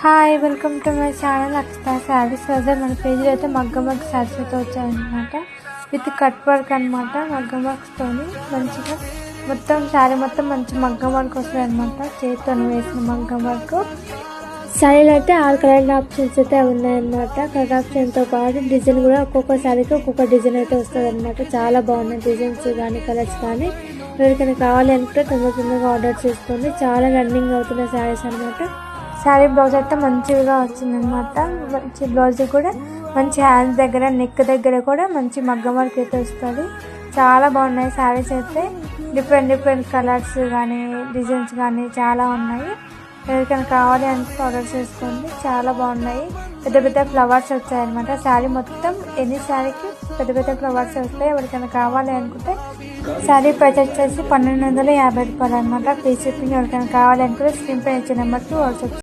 Hi welcome to my channel Akshata saris. Present మన పేజ్లో అయితే మగ్గం వర్క్ శారీస్ అయితే వచ్చాయన్నమాట. విత్ కట్ వర్క్ అనమాట. మగ్గం వర్క్స్తోని మంచిగా మొత్తం శారీ మొత్తం మంచి మగ్గం వర్క్ వస్తుంది అనమాట. చేతితో వేసిన మగ్గం వర్క్. శారీలో అయితే 6 కలర్ ఆప్షన్స్ అయితే ఉన్నాయన్నమాట. కలర్ ఆప్షన్తో పాటు డిజైన్ కూడా ఒక్కొక్క శారీకి ఒక్కొక్క డిజైన్ అయితే వస్తుంది అనమాట. చాలా బాగున్నాయి డిజైన్స్ కానీ కలర్స్ కానీ. ఎవరికైనా కావాలి అనుకుంటే తొందరగా ఆర్డర్ చేసుకోండి. చాలా రన్నింగ్ అవుతున్న శారీస్ అనమాట. శారీ బ్లౌజ్ అయితే మంచిగా వచ్చిందనమాట. మంచి బ్లౌజ్ కూడా మంచి హ్యాండ్స్ దగ్గర నెక్ దగ్గర కూడా మంచి మగ్గం వర్క్ అయితే వస్తుంది. చాలా బాగున్నాయి శారీస్ అయితే. డిఫరెంట్ కలర్స్ కానీ డిజైన్స్ కానీ చాలా ఉన్నాయి. ఎవరికైనా కావాలి అంటే ఆర్డర్ చేసుకోండి. చాలా బాగున్నాయి. పెద్ద ఫ్లవర్స్ వచ్చాయన్నమాట. శారీ మొత్తం ఎన్ని శారీకి పెద్ద ఫ్లవర్స్ వస్తాయి. ఎవరికైనా కావాలి అనుకుంటే శారీ ప్రైస్ వచ్చేసి 1250 రూపాయలు అనమాట. Free shipping. ఎవరికైనా కావాలి అనుకుంటే స్క్రీన్ పై ఇచ్చే నెంబర్కి వాట్సాప్